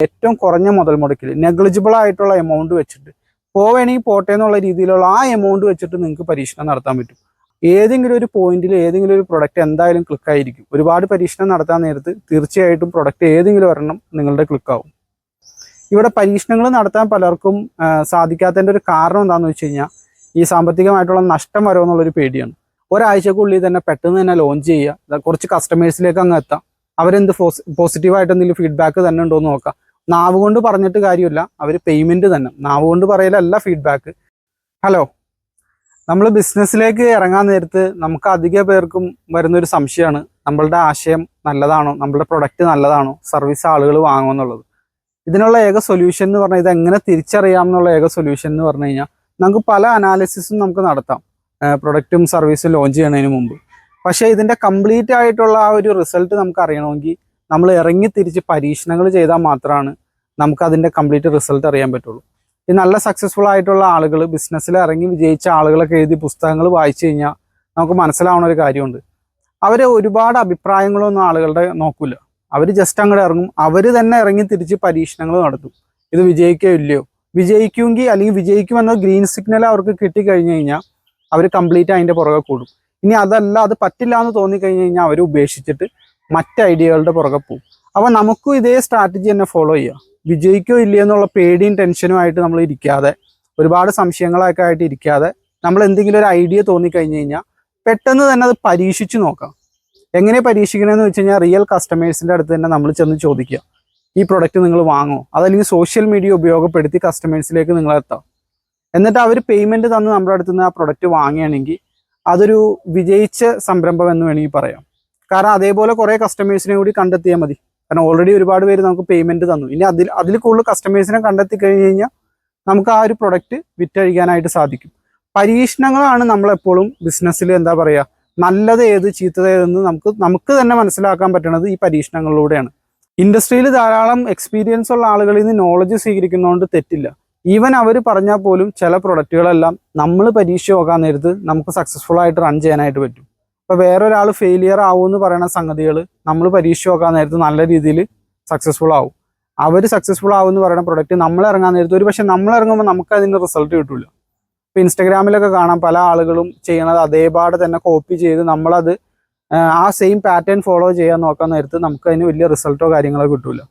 ഏറ്റവും കുറഞ്ഞ മുതൽ മുടക്കിൽ നെഗ്ലിജിബിൾ ആയിട്ടുള്ള എമൗണ്ട് വെച്ചിട്ട് പോവേണമെങ്കിൽ പോട്ടെ എന്നുള്ള രീതിയിലുള്ള ആ എമൗണ്ട് വെച്ചിട്ട് നിങ്ങൾക്ക് പരീക്ഷണം നടത്താൻ പറ്റും. ഏതെങ്കിലും ഒരു പോയിന്റിൽ ഏതെങ്കിലും ഒരു പ്രൊഡക്റ്റ് എന്തായാലും ക്ലിക്കായിരിക്കും. ഒരുപാട് പരീക്ഷണം നടത്താൻ നേരത്ത് തീർച്ചയായിട്ടും പ്രൊഡക്റ്റ് ഏതെങ്കിലും ഒരെണ്ണം നിങ്ങളുടെ ക്ലിക്കാവും. ഇവിടെ പരീക്ഷണങ്ങൾ നടത്താൻ പലർക്കും സാധിക്കാത്തതിൻ്റെ ഒരു കാരണം എന്താണെന്ന് വെച്ച് കഴിഞ്ഞാൽ ഈ സാമ്പത്തികമായിട്ടുള്ള നഷ്ടം വരുമോ എന്നുള്ളൊരു പേടിയാണ്. ഒരാഴ്ചക്കുള്ളിൽ തന്നെ പെട്ടെന്ന് തന്നെ ലോഞ്ച് ചെയ്യുക, കുറച്ച് കസ്റ്റമേഴ്സിലേക്ക് അങ്ങ് എത്താം, അവരെന്ത് പോസിറ്റീവായിട്ട് എന്തെങ്കിലും ഫീഡ്ബാക്ക് തന്നെ ഉണ്ടോ എന്ന് നോക്കാം. നാവ് കൊണ്ട് പറഞ്ഞിട്ട് കാര്യമില്ല, അവർ പേയ്മെൻറ്റ് തന്നെ. നാവ് കൊണ്ട് പറയലല്ല ഫീഡ്ബാക്ക്. ഹലോ, നമ്മൾ ബിസിനസ്സിലേക്ക് ഇറങ്ങാൻ നേരത്ത് നമുക്ക് അധിക പേർക്കും വരുന്നൊരു സംശയമാണ്, നമ്മളുടെ ആശയം നല്ലതാണോ, നമ്മളുടെ പ്രൊഡക്റ്റ് നല്ലതാണോ, സർവീസ് ആളുകൾ വാങ്ങുമെന്നുള്ളത്. ഇതിനുള്ള ഏക സൊല്യൂഷൻ എന്ന് പറഞ്ഞാൽ ഇതെങ്ങനെ തിരിച്ചറിയാം എന്നുള്ള ഏക സൊല്യൂഷൻ എന്ന് പറഞ്ഞു കഴിഞ്ഞാൽ നമുക്ക് പല അനാലിസിസും നമുക്ക് നടത്താം പ്രൊഡക്റ്റും സർവീസും ലോഞ്ച് ചെയ്യുന്നതിന് മുമ്പ്. പക്ഷേ ഇതിൻ്റെ കംപ്ലീറ്റ് ആയിട്ടുള്ള ആ ഒരു റിസൾട്ട് നമുക്ക് അറിയണമെങ്കിൽ നമ്മൾ ഇറങ്ങി തിരിച്ച് പരീക്ഷണങ്ങൾ ചെയ്താൽ മാത്രമാണ് നമുക്കതിൻ്റെ കംപ്ലീറ്റ് റിസൾട്ട് അറിയാൻ പറ്റുള്ളൂ. ഈ നല്ല സക്സസ്ഫുൾ ആയിട്ടുള്ള ആളുകൾ, ബിസിനസ്സിൽ ഇറങ്ങി വിജയിച്ച ആളുകളൊക്കെ എഴുതി പുസ്തകങ്ങൾ വായിച്ചു കഴിഞ്ഞാൽ നമുക്ക് മനസ്സിലാവുന്ന ഒരു കാര്യമുണ്ട്. അവർ ഒരുപാട് അഭിപ്രായങ്ങളൊന്നും ആളുകളുടെ നോക്കില്ല. അവർ ജസ്റ്റ് അങ്ങോട്ട് ഇറങ്ങും, അവർ തന്നെ ഇറങ്ങി തിരിച്ച് പരീക്ഷണങ്ങൾ നടത്തും. ഇത് വിജയിക്കോ ഇല്ലയോ, വിജയിക്കുമെങ്കിൽ അല്ലെങ്കിൽ വിജയിക്കുമെന്ന ഗ്രീൻ സിഗ്നൽ അവർക്ക് കിട്ടിക്കഴിഞ്ഞ് കഴിഞ്ഞാൽ അവർ കംപ്ലീറ്റ് അതിൻ്റെ പുറകെ കൂടും. ഇനി അതല്ല, അത് പറ്റില്ല എന്ന് തോന്നിക്കഴിഞ്ഞ് കഴിഞ്ഞാൽ അവർ ഉപേക്ഷിച്ചിട്ട് മറ്റ് ഐഡിയകളുടെ പുറകെ പോകും. അപ്പോൾ നമുക്കും ഇതേ സ്ട്രാറ്റജി തന്നെ ഫോളോ ചെയ്യുക. വിജയിക്കോ ഇല്ലയോ എന്നുള്ള പേടിയും ടെൻഷനും ആയിട്ട് നമ്മൾ ഇരിക്കാതെ, ഒരുപാട് സംശയങ്ങളൊക്കെ ആയിട്ട് ഇരിക്കാതെ, നമ്മൾ എന്തെങ്കിലും ഒരു ഐഡിയ തോന്നിക്കഴിഞ്ഞ് കഴിഞ്ഞാൽ പെട്ടെന്ന് തന്നെ അത് പരീക്ഷിച്ച് നോക്കാം. എങ്ങനെ പരീക്ഷിക്കണമെന്ന് വെച്ച് കഴിഞ്ഞാൽ റിയൽ കസ്റ്റമേഴ്സിൻ്റെ അടുത്ത് തന്നെ നമ്മൾ ചെന്ന് ചോദിക്കുക, ഈ പ്രൊഡക്റ്റ് നിങ്ങൾ വാങ്ങുമോ, അതല്ലെങ്കിൽ സോഷ്യൽ മീഡിയ ഉപയോഗപ്പെടുത്തി കസ്റ്റമേഴ്സിലേക്ക് നിങ്ങൾ എത്താം. എന്നിട്ട് അവർ പേയ്മെൻറ്റ് തന്ന് നമ്മുടെ അടുത്ത് നിന്ന് ആ പ്രൊഡക്റ്റ് വാങ്ങുകയാണെങ്കിൽ അതൊരു വിജയിച്ച സംരംഭം എന്ന് വേണമെങ്കിൽ പറയാം. കാരണം അതേപോലെ കുറേ കസ്റ്റമേഴ്സിനെ കൂടി കണ്ടെത്തിയാൽ മതി. കാരണം ഓൾറെഡി ഒരുപാട് പേര് നമുക്ക് പേയ്മെൻറ്റ് തന്നു. ഇനി അതിൽ കൂടുതൽ കസ്റ്റമേഴ്സിനെ കണ്ടെത്തി കഴിഞ്ഞ് കഴിഞ്ഞാൽ നമുക്ക് ആ ഒരു പ്രൊഡക്റ്റ് വിറ്റഴിക്കാനായിട്ട് സാധിക്കും. പരീക്ഷണങ്ങളാണ് നമ്മളെപ്പോഴും ബിസിനസ്സിൽ എന്താ പറയുക, നല്ലത് ഏത് ചീത്തത് ഏതെന്ന് നമുക്ക് തന്നെ മനസ്സിലാക്കാൻ പറ്റുന്നത് ഈ പരീക്ഷണങ്ങളിലൂടെയാണ്. ഇൻഡസ്ട്രിയിൽ ധാരാളം എക്സ്പീരിയൻസ് ഉള്ള ആളുകളിൽ നിന്ന് നോളജ് സ്വീകരിക്കുന്നതുകൊണ്ട് തെറ്റില്ല. ഈവൻ അവർ പറഞ്ഞാൽ പോലും ചില പ്രൊഡക്റ്റുകളെല്ലാം നമ്മൾ പരീക്ഷ നോക്കാൻ നേരത്ത് നമുക്ക് സക്സസ്ഫുൾ ആയിട്ട് റൺ ചെയ്യാനായിട്ട് പറ്റും. ഇപ്പോൾ വേറൊരാൾ ഫെയിലിയർ ആവുമെന്ന് പറയുന്ന സംഗതികൾ നമ്മൾ പരീക്ഷ നോക്കാൻ നേരത്ത് നല്ല രീതിയിൽ സക്സസ്ഫുൾ ആവും. അവർ സക്സസ്ഫുൾ ആവുമെന്ന് പറയുന്ന പ്രൊഡക്റ്റ് നമ്മൾ ഇറങ്ങാൻ നേരത്ത് ഒരു പക്ഷേ നമ്മൾ ഇറങ്ങുമ്പോൾ നമുക്ക് അതിൻ്റെ റിസൾട്ട് കിട്ടില്ല. ഇപ്പോൾ ഇൻസ്റ്റഗ്രാമിലൊക്കെ കാണാം പല ആളുകളും ചെയ്യണത് അതേപാട് തന്നെ കോപ്പി ചെയ്ത് നമ്മളത് ആ സെയിം പാറ്റേൺ ഫോളോ ചെയ്യാൻ നോക്കാൻ നേരത്ത് നമുക്ക് അതിന് വലിയ റിസൾട്ടോ കാര്യങ്ങളോ കിട്ടില്ല.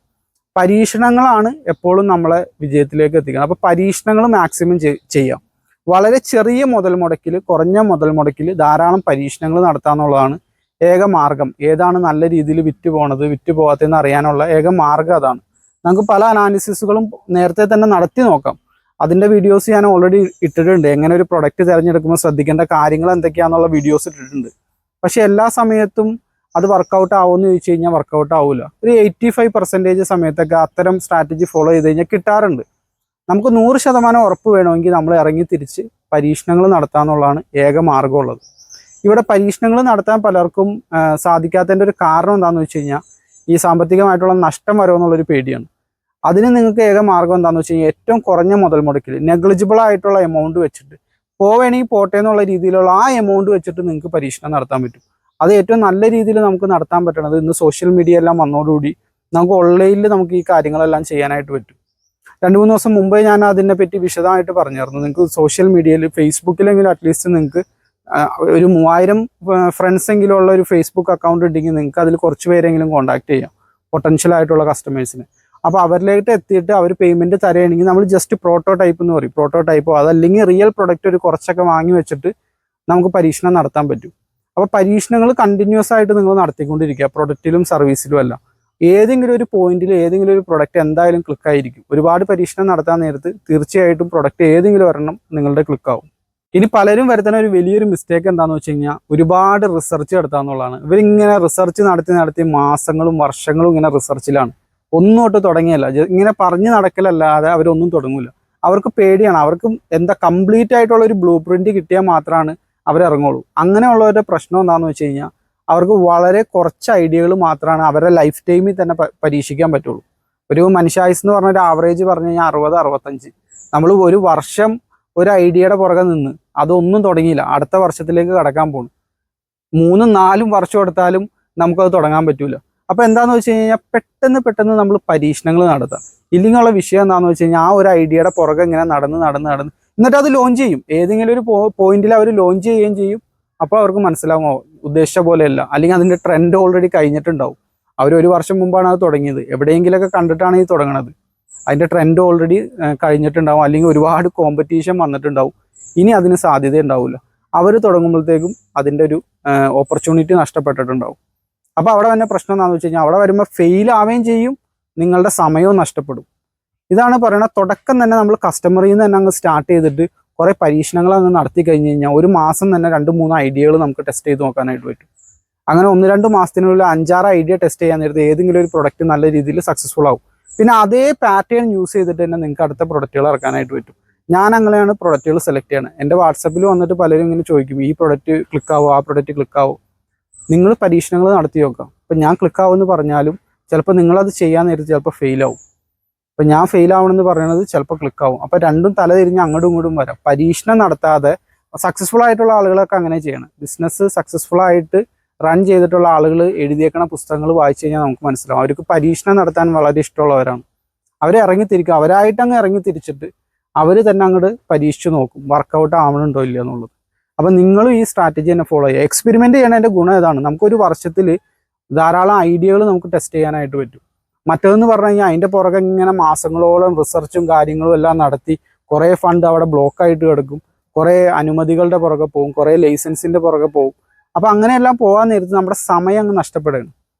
പരീക്ഷണങ്ങളാണ് എപ്പോഴും നമ്മളെ വിജയത്തിലേക്ക് എത്തിക്കുന്നത്. അപ്പോൾ പരീക്ഷണങ്ങൾ മാക്സിമം ചെയ്യാം. വളരെ ചെറിയ മുതൽ മുടക്കിൽ, കുറഞ്ഞ മുതൽ മുടക്കിൽ ധാരാളം പരീക്ഷണങ്ങൾ നടത്താന്നുള്ളതാണ് ഏക മാർഗം. ഏതാണ് നല്ല രീതിയിൽ വിറ്റ് പോണത്, വിറ്റ് പോകാത്തതെന്ന് അറിയാനുള്ള ഏക മാർഗം അതാണ്. നമുക്ക് പല അനാലിസിസുകളും നേരത്തെ തന്നെ നടത്തി നോക്കാം. അതിൻ്റെ വീഡിയോസ് ഞാൻ ഓൾറെഡി ഇട്ടിട്ടുണ്ട്. എങ്ങനെ ഒരു പ്രൊഡക്റ്റ് തിരഞ്ഞെടുക്കുമ്പോൾ ശ്രദ്ധിക്കേണ്ട കാര്യങ്ങൾ എന്തൊക്കെയാണെന്നുള്ള വീഡിയോസ് ഇട്ടിട്ടുണ്ട്. പക്ഷേ എല്ലാ സമയത്തും അത് വർക്കൗട്ട് ആവുമെന്ന് ചോദിച്ചു കഴിഞ്ഞാൽ വർക്കൗട്ട് ആവില്ല. ഒരു 85% സമയത്തൊക്കെ അത്തരം സ്ട്രാറ്റജി ഫോളോ ചെയ്ത് കഴിഞ്ഞാൽ കിട്ടാറുണ്ട്. നമുക്ക് 100% ഉറപ്പ് വേണമെങ്കിൽ നമ്മൾ ഇറങ്ങി തിരിച്ച് പരീക്ഷണങ്ങൾ നടത്താമെന്നുള്ളതാണ് ഏക മാർഗമുള്ളത്. ഇവിടെ പരീക്ഷണങ്ങൾ നടത്താൻ പലർക്കും സാധിക്കാത്തതിൻ്റെ ഒരു കാരണം എന്താണെന്ന് വെച്ച് കഴിഞ്ഞാൽ ഈ സാമ്പത്തികമായിട്ടുള്ള നഷ്ടം വരുമോ എന്നുള്ളൊരു പേടിയാണ്. അതിന് നിങ്ങൾക്ക് ഏക മാർഗം എന്താണെന്ന് വെച്ച് കഴിഞ്ഞാൽ ഏറ്റവും കുറഞ്ഞ മുതൽ മുടക്കിൽ നെഗ്ലിജിബിൾ ആയിട്ടുള്ള എമൗണ്ട് വെച്ചിട്ട് പോവേണമെങ്കിൽ പോട്ടെ എന്നുള്ള രീതിയിലുള്ള ആ എമൗണ്ട് വെച്ചിട്ട് നിങ്ങൾക്ക് പരീക്ഷണം നടത്താൻ പറ്റും. അത് ഏറ്റവും നല്ല രീതിയിൽ നമുക്ക് നടത്താൻ പറ്റണത് ഇന്ന് സോഷ്യൽ മീഡിയ എല്ലാം വന്നതോടുകൂടി നമുക്ക് ഓൺലൈനിൽ നമുക്ക് ഈ കാര്യങ്ങളെല്ലാം ചെയ്യാനായിട്ട് പറ്റും. 2-3 ദിവസം മുമ്പേ ഞാൻ അതിനെപ്പറ്റി വിശദമായിട്ട് പറഞ്ഞിരുന്നു. നിങ്ങൾക്ക് സോഷ്യൽ മീഡിയയിൽ ഫേസ്ബുക്കിലെങ്കിലും അറ്റ്ലീസ്റ്റ് നിങ്ങൾക്ക് ഒരു 3000 ഫ്രണ്ട്സ് എങ്കിലും ഉള്ള ഒരു ഫേസ്ബുക്ക് അക്കൗണ്ട് ഉണ്ടെങ്കിൽ നിങ്ങൾക്ക് അതിൽ കുറച്ച് പേരെങ്കിലും കോൺടാക്ട് ചെയ്യാം, പൊട്ടൻഷ്യൽ ആയിട്ടുള്ള കസ്റ്റമേഴ്സിന്. അപ്പോൾ അവരിലേക്ക് എത്തിയിട്ട് അവർ പേയ്മെൻറ്റ് തരുകയാണെങ്കിൽ നമ്മൾ ജസ്റ്റ് പ്രോട്ടോടൈപ്പ് എന്ന് പറയും, പ്രോട്ടോടൈപ്പോ അതല്ലെങ്കിൽ റിയൽ പ്രൊഡക്റ്റ് ഒരു കുറച്ചൊക്കെ വാങ്ങി വെച്ചിട്ട് നമുക്ക് പരീക്ഷണം നടത്താൻ പറ്റും. അപ്പോൾ പരീക്ഷണങ്ങൾ കണ്ടിന്യൂസ് ആയിട്ട് നിങ്ങൾ നടത്തിക്കൊണ്ടിരിക്കുക, പ്രൊഡക്റ്റിലും സർവീസിലും അല്ല. ഏതെങ്കിലും ഒരു പോയിന്റിൽ ഏതെങ്കിലും ഒരു പ്രൊഡക്റ്റ് എന്തായാലും ക്ലിക്കായിരിക്കും. ഒരുപാട് പരീക്ഷണം നടത്താൻ നേരത്ത് തീർച്ചയായിട്ടും പ്രൊഡക്റ്റ് ഏതെങ്കിലും ഒരെണ്ണം നിങ്ങളുടെ ക്ലിക്കാവും. ഇനി പലരും വരുത്തുന്ന ഒരു വലിയൊരു മിസ്റ്റേക്ക് എന്താണെന്ന് വെച്ച് കഴിഞ്ഞാൽ ഒരുപാട് റിസർച്ച് നടത്താന്നുള്ളതാണ്. ഇവരിങ്ങനെ റിസർച്ച് നടത്തി മാസങ്ങളും വർഷങ്ങളും ഇങ്ങനെ റിസർച്ചിലാണ്. ഒന്നും തൊട്ട് തുടങ്ങിയല്ല, ഇങ്ങനെ പറഞ്ഞ് നടക്കലല്ലാതെ അവരൊന്നും തുടങ്ങില്ല. അവർക്ക് പേടിയാണ്. അവർക്ക് എന്താ കംപ്ലീറ്റ് ആയിട്ടുള്ള ഒരു ബ്ലൂ പ്രിന്റ് കിട്ടിയാൽ മാത്രമാണ് അവരിറങ്ങുള്ളൂ. അങ്ങനെയുള്ളവരുടെ പ്രശ്നം എന്താണെന്ന് വെച്ച് കഴിഞ്ഞാൽ അവർക്ക് വളരെ കുറച്ച് ഐഡിയകൾ മാത്രമാണ് അവരുടെ ലൈഫ് ടൈമിൽ തന്നെ പരീക്ഷിക്കാൻ പറ്റുള്ളൂ. ഒരു മനുഷ്യായുസ് എന്ന് പറഞ്ഞ ഒരു ആവറേജ് പറഞ്ഞു കഴിഞ്ഞാൽ 60-65. നമ്മൾ ഒരു വർഷം ഒരു ഐഡിയയുടെ പുറകെ നിന്ന് അതൊന്നും തുടങ്ങിയില്ല, അടുത്ത വർഷത്തിലേക്ക് കടക്കാൻ പോകുന്നു. 3-4 വർഷം എടുത്താലും നമുക്കത് തുടങ്ങാൻ പറ്റൂല. അപ്പോൾ എന്താണെന്ന് വെച്ച് കഴിഞ്ഞാൽ പെട്ടെന്ന് നമ്മൾ പരീക്ഷണങ്ങൾ നടത്താം. ഇല്ലെങ്കിലുള്ള വിഷയം എന്താണെന്ന് വെച്ച് കഴിഞ്ഞാൽ ആ ഒരു ഐഡിയയുടെ പുറകെ ഇങ്ങനെ നടന്ന് എന്നിട്ട് അത് ലോഞ്ച് ചെയ്യും. ഏതെങ്കിലും ഒരു പോയിന്റിൽ അവർ ലോഞ്ച് ചെയ്യുകയും ചെയ്യും. അപ്പോൾ അവർക്ക് മനസ്സിലാവുമോ ഉദ്ദേശിച്ച പോലെയല്ല, അല്ലെങ്കിൽ അതിൻ്റെ ട്രെൻഡ് ഓൾറെഡി കഴിഞ്ഞിട്ടുണ്ടാവും. അവർ 1 വർഷം മുമ്പാണ് അത് തുടങ്ങിയത്, എവിടെയെങ്കിലൊക്കെ കണ്ടിട്ടാണ് ഇത് തുടങ്ങുന്നത്. അതിൻ്റെ ട്രെൻഡ് ഓൾറെഡി കഴിഞ്ഞിട്ടുണ്ടാവും, അല്ലെങ്കിൽ ഒരുപാട് കോമ്പറ്റീഷൻ വന്നിട്ടുണ്ടാവും. ഇനി അതിന് സാധ്യത ഉണ്ടാവില്ല. അവർ തുടങ്ങുമ്പോഴത്തേക്കും അതിൻ്റെ ഒരു ഓപ്പർച്യൂണിറ്റി നഷ്ടപ്പെട്ടിട്ടുണ്ടാവും. അപ്പോൾ അവിടെ തന്നെ പ്രശ്നം എന്താണെന്ന് വെച്ച് കഴിഞ്ഞാൽ അവിടെ വരുമ്പോൾ ഫെയിൽ ആവുകയും ചെയ്യും, നിങ്ങളുടെ സമയവും നഷ്ടപ്പെടും. ഇതാണ് പറയുന്നത്. തുടക്കം തന്നെ നമ്മൾ കസ്റ്റമറിൽ നിന്ന് തന്നെ അങ്ങ് സ്റ്റാർട്ട് ചെയ്തിട്ട് കുറേ പരീക്ഷണങ്ങൾ അങ്ങ് നടത്തി കഴിഞ്ഞ് കഴിഞ്ഞാൽ 1 മാസം തന്നെ 2-3 ഐഡിയകൾ നമുക്ക് ടെസ്റ്റ് ചെയ്ത് നോക്കാനായിട്ട് പറ്റും. അങ്ങനെ 1-2 മാസത്തിനുള്ളിൽ 5-6 ഐഡിയ ടെസ്റ്റ് ചെയ്യാൻ നേരത്തെ ഏതെങ്കിലും ഒരു പ്രൊഡക്റ്റ് നല്ല രീതിയിൽ സക്സസ്ഫുൾ ആവും. പിന്നെ അതേ പാറ്റേൺ യൂസ് ചെയ്തിട്ട് തന്നെ നിങ്ങൾക്ക് അടുത്ത പ്രൊഡക്റ്റുകൾ ഇറക്കാനായിട്ട് പറ്റും. ഞാൻ അങ്ങനെയാണ് പ്രൊഡക്റ്റുകൾ സെലക്ട് ചെയ്യണത്. എൻ്റെ വാട്സപ്പിൽ വന്നിട്ട് പലരും ഇങ്ങനെ ചോദിക്കും, ഈ പ്രൊഡക്റ്റ് ക്ലിക്കാവോ, ആ പ്രൊഡക്റ്റ് ക്ലിക്കാവോ. നിങ്ങൾ പരീക്ഷണങ്ങൾ നടത്തി നോക്കാം. ഇപ്പം ഞാൻ ക്ലിക്കാവുമെന്ന് പറഞ്ഞാലും ചിലപ്പോൾ നിങ്ങളത് ചെയ്യാൻ നേരത്തെ ചിലപ്പോൾ ഫെയിലാവും. അപ്പം ഞാൻ ഫെയിലാവണമെന്ന് പറയുന്നത് ചിലപ്പോൾ ക്ലിക്കാവും. അപ്പോൾ രണ്ടും തലതിരിഞ്ഞ് അങ്ങോട്ടും ഇങ്ങോട്ടും വരാം. പരീക്ഷണം നടത്താതെ സക്സസ്ഫുൾ ആയിട്ടുള്ള ആളുകളൊക്കെ അങ്ങനെ ചെയ്യണം. ബിസിനസ് സക്സസ്ഫുൾ ആയിട്ട് റൺ ചെയ്തിട്ടുള്ള ആളുകൾ എഴുതിയേക്കണ പുസ്തകങ്ങൾ വായിച്ചു കഴിഞ്ഞാൽ നമുക്ക് മനസ്സിലാവും. അവർക്ക് പരീക്ഷണം നടത്താൻ വളരെ ഇഷ്ടമുള്ളവരാണ്. അവരെ ഇറങ്ങിത്തിരിക്കുക, അവരായിട്ട് അങ്ങ് ഇറങ്ങിത്തിരിച്ചിട്ട് അവർ തന്നെ അങ്ങോട്ട് പരീക്ഷിച്ച് നോക്കും വർക്കൗട്ട് ആവണുണ്ടോ ഇല്ല എന്നുള്ളത്. അപ്പം നിങ്ങളും ഈ സ്ട്രാറ്റജി തന്നെ ഫോളോ ചെയ്യുക. എക്സ്പെരിമെൻറ്റ് ചെയ്യണതിൻ്റെ ഗുണം ഏതാണ്? നമുക്കൊരു വർഷത്തിൽ ധാരാളം ഐഡിയകൾ നമുക്ക് ടെസ്റ്റ് ചെയ്യാനായിട്ട് പറ്റും. മറ്റേതെന്ന് പറഞ്ഞു കഴിഞ്ഞാൽ അതിൻ്റെ പുറകെ ഇങ്ങനെ മാസങ്ങളോളം റിസർച്ചും കാര്യങ്ങളും എല്ലാം നടത്തി കുറേ ഫണ്ട് അവിടെ ബ്ലോക്കായിട്ട് കിടക്കും, കുറേ അനുമതികളുടെ പുറകെ പോകും, കുറേ ലൈസൻസിൻ്റെ പുറകെ പോകും. അപ്പോൾ അങ്ങനെയെല്ലാം പോകാൻ നേരത്ത് നമ്മുടെ സമയം അങ്ങ് നഷ്ടപ്പെടുകയാണ്.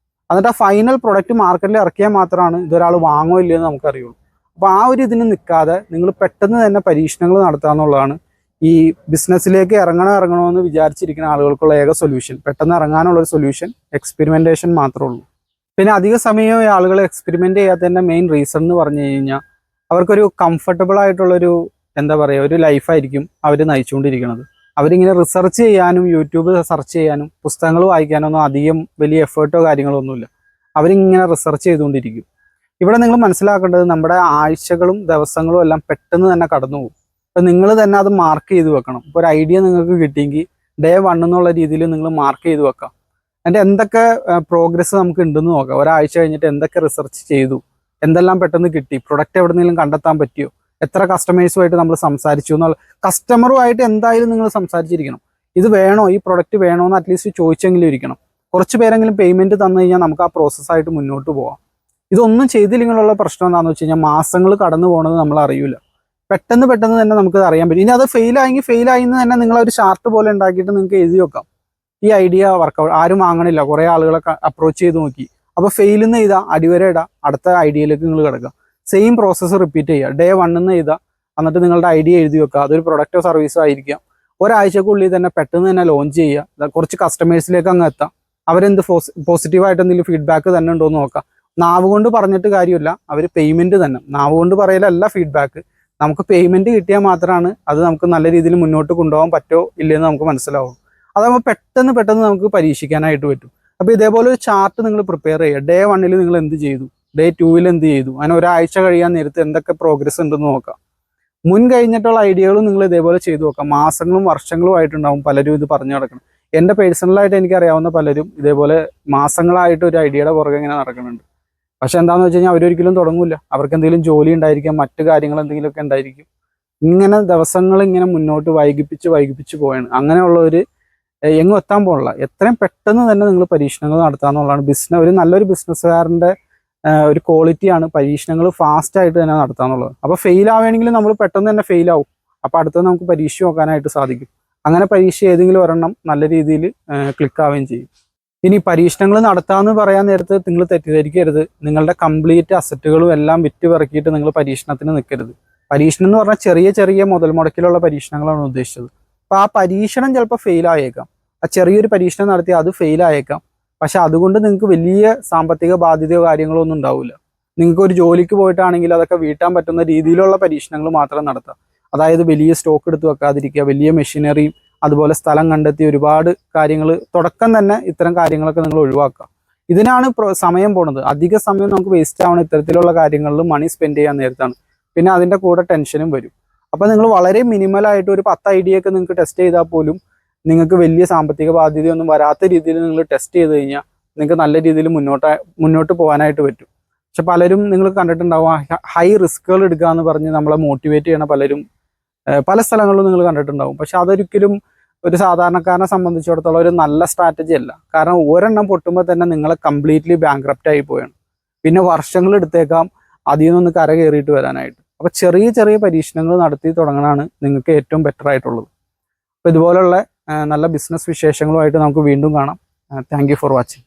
എന്നിട്ട് ആ ഫൈനൽ പ്രൊഡക്റ്റ് മാർക്കറ്റിൽ ഇറക്കിയാൽ മാത്രമാണ് ഇതൊരാൾ വാങ്ങോ ഇല്ലയെന്ന് നമുക്കറിയുള്ളൂ. അപ്പോൾ ആ ഒരു ഇതിന് നിൽക്കാതെ നിങ്ങൾ പെട്ടെന്ന് തന്നെ പരീക്ഷണങ്ങൾ നടത്തുക എന്നുള്ളതാണ് ഈ ബിസിനസ്സിലേക്ക് ഇറങ്ങണമെന്ന് വിചാരിച്ചിരിക്കുന്ന ആളുകൾക്കുള്ള ഏക സൊല്യൂഷൻ. പെട്ടെന്ന് ഇറങ്ങാനുള്ളൊരു സൊല്യൂഷൻ എക്സ്പെരിമെൻറ്റേഷൻ മാത്രമേ ഉള്ളൂ. പിന്നെ അധിക സമയം ഈ ആളുകൾ എക്സ്പെരിമെൻ്റ് ചെയ്യാത്തതിൻ്റെ മെയിൻ റീസൺ എന്ന് പറഞ്ഞു കഴിഞ്ഞാൽ അവർക്കൊരു കംഫർട്ടബിൾ ആയിട്ടുള്ളൊരു എന്താ പറയുക ഒരു ലൈഫായിരിക്കും അവർ നയിച്ചുകൊണ്ടിരിക്കുന്നത്. അവരിങ്ങനെ റിസർച്ച് ചെയ്യാനും യൂട്യൂബ് സെർച്ച് ചെയ്യാനും പുസ്തകങ്ങൾ വായിക്കാനൊന്നും അധികം വലിയ എഫേർട്ടോ കാര്യങ്ങളോ ഒന്നുമില്ല. അവരിങ്ങനെ റിസർച്ച് ചെയ്തുകൊണ്ടിരിക്കും. ഇവിടെ നിങ്ങൾ മനസ്സിലാക്കേണ്ടത് നമ്മുടെ ആഴ്ചകളും ദിവസങ്ങളും എല്ലാം പെട്ടെന്ന് തന്നെ കടന്നു പോകും. അപ്പം നിങ്ങൾ തന്നെ അത് മാർക്ക് ചെയ്ത് വെക്കണം. ഇപ്പോൾ ഒരു ഐഡിയ നിങ്ങൾക്ക് കിട്ടിയെങ്കിൽ ഡേ 1 എന്നുള്ള രീതിയിൽ നിങ്ങൾ മാർക്ക് ചെയ്ത് വെക്കാം. അതിൻ്റെ എന്തൊക്കെ പ്രോഗ്രസ് നമുക്ക് ഉണ്ടെന്ന് നോക്കാം. ഒരാഴ്ച കഴിഞ്ഞിട്ട് എന്തൊക്കെ റിസർച്ച് ചെയ്തു, എന്തെല്ലാം പെട്ടെന്ന് കിട്ടി, പ്രൊഡക്റ്റ് എവിടെന്നെങ്കിലും കണ്ടെത്താൻ പറ്റിയോ, എത്ര കസ്റ്റമേഴ്സുമായിട്ട് നമ്മൾ സംസാരിച്ചു എന്നുള്ള. കസ്റ്റമറുമായിട്ട് എന്തായാലും നിങ്ങൾ സംസാരിച്ചിരിക്കണം. ഇത് വേണോ, ഈ പ്രൊഡക്റ്റ് വേണോ എന്ന് അറ്റ്ലീസ്റ്റ് ചോദിച്ചെങ്കിലും ഇരിക്കണം. കുറച്ച് പേരെങ്കിലും പേയ്മെൻറ്റ് തന്നു കഴിഞ്ഞാൽ നമുക്ക് ആ പ്രോസസ്സായിട്ട് മുന്നോട്ട് പോകാം. ഇതൊന്നും ചെയ്തില്ലെങ്കിലുള്ള പ്രശ്നം എന്താണെന്ന് വെച്ച് കഴിഞ്ഞാൽ മാസങ്ങൾ കടന്നു പോകുന്നത് നമ്മൾ അറിയില്ല. പെട്ടെന്ന് തന്നെ നമുക്കത് അറിയാൻ പറ്റും. ഇനി അത് ഫെയിലായി എന്ന് തന്നെ നിങ്ങളൊരു ചാർട്ട് പോലെ ഉണ്ടാക്കിയിട്ട് നിങ്ങൾക്ക് എഴുതി വെക്കാം. ഈ ഐഡിയ വർക്കൗട്ട് ആരും വാങ്ങണില്ല, കുറേ ആളുകളൊക്കെ അപ്രോച്ച് ചെയ്ത് നോക്കി, അപ്പോൾ ഫെയിലെന്ന് ചെയ്താൽ അടിവരെ ഇടാം, അടുത്ത ഐഡിയയിലേക്ക് നിങ്ങൾ കിടക്കുക. സെയിം പ്രോസസ്സ് റിപ്പീറ്റ് ചെയ്യുക. ഡേ 1 എന്ന് ചെയ്താൽ എന്നിട്ട് നിങ്ങളുടെ ഐഡിയ എഴുതി വെക്കുക. അതൊരു പ്രൊഡക്റ്റോ സർവീസോ ആയിരിക്കാം. ഒരാഴ്ചക്കുള്ളിൽ തന്നെ പെട്ടെന്ന് തന്നെ ലോഞ്ച് ചെയ്യുക. കുറച്ച് കസ്റ്റമേഴ്സിലേക്ക് അങ്ങ് എത്താം. അവരെന്ത് പോസിറ്റീവായിട്ട് എന്തെങ്കിലും ഫീഡ്ബാക്ക് തന്നെ ഉണ്ടോ എന്ന് നോക്കാം. നാവ് കൊണ്ട് പറഞ്ഞിട്ട് കാര്യമില്ല, അവർ പേയ്മെൻറ്റ് തന്നെ. നാവ് കൊണ്ട് പറയലല്ല ഫീഡ്ബാക്ക്. നമുക്ക് പേയ്മെൻറ്റ് കിട്ടിയാൽ മാത്രമാണ് അത് നമുക്ക് നല്ല രീതിയിൽ മുന്നോട്ട് കൊണ്ടുപോകാൻ പറ്റുമോ ഇല്ലയെന്ന് നമുക്ക് മനസ്സിലാവും. അതാകുമ്പോൾ പെട്ടെന്ന് നമുക്ക് പരീക്ഷിക്കാനായിട്ട് പറ്റും. അപ്പോൾ ഇതേപോലെ ഒരു ചാർട്ട് നിങ്ങൾ പ്രിപ്പയർ ചെയ്യുക. ഡേ 1 നിങ്ങൾ എന്ത് ചെയ്തു, ഡേ 2 എന്ത് ചെയ്തു, അങ്ങനെ ഒരാഴ്ച കഴിയാൻ നേരത്ത് എന്തൊക്കെ പ്രോഗ്രസ് ഉണ്ടെന്ന് നോക്കാം. മുൻ കഴിഞ്ഞിട്ടുള്ള ഐഡിയകളും നിങ്ങൾ ഇതേപോലെ ചെയ്തു നോക്കാം. മാസങ്ങളും വർഷങ്ങളും ആയിട്ടുണ്ടാവും പലരും ഇത് പറഞ്ഞു നടക്കണം. എൻ്റെ പേഴ്സണലായിട്ട് എനിക്കറിയാവുന്ന പലരും ഇതേപോലെ മാസങ്ങളായിട്ട് ഒരു ഐഡിയയുടെ പുറകെ ഇങ്ങനെ നടക്കുന്നുണ്ട്. പക്ഷെ എന്താണെന്ന് വെച്ച് കഴിഞ്ഞാൽ അവരൊരിക്കലും തുടങ്ങില്ല. അവർക്ക് എന്തെങ്കിലും ജോലി ഉണ്ടായിരിക്കാം, മറ്റു കാര്യങ്ങൾ എന്തെങ്കിലുമൊക്കെ ഉണ്ടായിരിക്കും. ഇങ്ങനെ ദിവസങ്ങൾ ഇങ്ങനെ മുന്നോട്ട് വൈകിപ്പിച്ച് പോവാണ്. അങ്ങനെയുള്ളവർ എങ്ങും എത്താൻ പോകണില്ല. എത്രയും പെട്ടെന്ന് തന്നെ നിങ്ങൾ പരീക്ഷണങ്ങൾ നടത്താന്നുള്ളതാണ് ഒരു നല്ലൊരു ബിസിനസ്സുകാരൻ്റെ ഒരു ക്വാളിറ്റിയാണ്. പരീക്ഷണങ്ങൾ ഫാസ്റ്റായിട്ട് തന്നെ നടത്താന്നുള്ളത്. അപ്പോൾ ഫെയിൽ ആവുകയാണെങ്കിൽ നമ്മൾ പെട്ടെന്ന് തന്നെ ഫെയിലാവും. അപ്പോൾ അടുത്തത് നമുക്ക് പരീക്ഷ നോക്കാനായിട്ട് സാധിക്കും. അങ്ങനെ പരീക്ഷ ഏതെങ്കിലും ഒരെണ്ണം നല്ല രീതിയിൽ ക്ലിക്കാവുകയും ചെയ്യും. ഇനി പരീക്ഷണങ്ങൾ നടത്താമെന്ന് പറയാൻ നേരത്ത് നിങ്ങൾ തെറ്റിദ്ധരിക്കരുത്. നിങ്ങളുടെ കംപ്ലീറ്റ് അസറ്റുകളും എല്ലാം വിറ്റ് പിറക്കിയിട്ട് നിങ്ങൾ പരീക്ഷണത്തിന് നിൽക്കരുത്. പരീക്ഷണം എന്ന് പറഞ്ഞാൽ ചെറിയ മുതൽ മുടക്കിലുള്ള പരീക്ഷണങ്ങളാണ് ഉദ്ദേശിച്ചത്. അപ്പോൾ ആ പരീക്ഷണം ചിലപ്പോൾ ഫെയിലായേക്കാം. ആ ചെറിയൊരു പരീക്ഷണം നടത്തി അത് ഫെയിലായേക്കാം. പക്ഷെ അതുകൊണ്ട് നിങ്ങൾക്ക് വലിയ സാമ്പത്തിക ബാധ്യതയോ കാര്യങ്ങളോ ഒന്നും ഉണ്ടാവില്ല. നിങ്ങൾക്ക് ഒരു ജോലിക്ക് പോയിട്ടാണെങ്കിൽ അതൊക്കെ വീട്ടാൻ പറ്റുന്ന രീതിയിലുള്ള പരീക്ഷണങ്ങൾ മാത്രം നടത്താം. അതായത് വലിയ സ്റ്റോക്ക് എടുത്ത് വെക്കാതിരിക്കുക, വലിയ മെഷീനറിയും അതുപോലെ സ്ഥലം കണ്ടെത്തി ഒരുപാട് കാര്യങ്ങൾ തുടക്കം തന്നെ ഇത്തരം കാര്യങ്ങളൊക്കെ നിങ്ങൾ ഒഴിവാക്കുക. ഇതിനാണ് സമയം പോണത്. അധിക സമയം നമുക്ക് വേസ്റ്റ് ആവണം ഇത്തരത്തിലുള്ള കാര്യങ്ങളിൽ മണി സ്പെൻഡ് ചെയ്യാൻ നേരത്താണ്. പിന്നെ അതിൻ്റെ കൂടെ ടെൻഷനും വരും. അപ്പോൾ നിങ്ങൾ വളരെ മിനിമലായിട്ട് ഒരു 10 ഐഡിയ ഒക്കെ നിങ്ങൾക്ക് ടെസ്റ്റ് ചെയ്താൽ പോലും നിങ്ങൾക്ക് വലിയ സാമ്പത്തിക ബാധ്യതയൊന്നും വരാത്ത രീതിയിൽ നിങ്ങൾ ടെസ്റ്റ് ചെയ്ത് കഴിഞ്ഞാൽ നിങ്ങൾക്ക് നല്ല രീതിയിൽ മുന്നോട്ട് പോകാനായിട്ട് പറ്റും. പക്ഷെ പലരും നിങ്ങൾ കണ്ടിട്ടുണ്ടാവും ഹൈ റിസ്കുകൾ എടുക്കുക എന്ന് പറഞ്ഞ് നമ്മളെ മോട്ടിവേറ്റ് ചെയ്യണ പലരും പല സ്ഥലങ്ങളിലും നിങ്ങൾ കണ്ടിട്ടുണ്ടാവും. പക്ഷെ അതൊരിക്കലും ഒരു സാധാരണക്കാരനെ സംബന്ധിച്ചിടത്തോളം ഒരു നല്ല സ്ട്രാറ്റജി അല്ല. കാരണം ഒരെണ്ണം പൊട്ടുമ്പോൾ തന്നെ നിങ്ങളെ കംപ്ലീറ്റ്ലി ബാങ്ക്രപ്റ്റ് ആയി പോയാണ്. പിന്നെ വർഷങ്ങൾ എടുത്തേക്കാം അതിൽ നിന്നൊന്ന് കര കയറിയിട്ട് വരാനായിട്ട്. അപ്പോൾ ചെറിയ ചെറിയ പരീക്ഷണങ്ങൾ നടത്തി തുടങ്ങണതാണ് നിങ്ങൾക്ക് ഏറ്റവും ബെറ്റർ ആയിട്ടുള്ളത്. അപ്പോൾ ഇതുപോലുള്ള നല്ല ബിസിനസ് വിശേഷങ്ങളുമായിട്ട് നമുക്ക് വീണ്ടും കാണാം. Thank you for watching.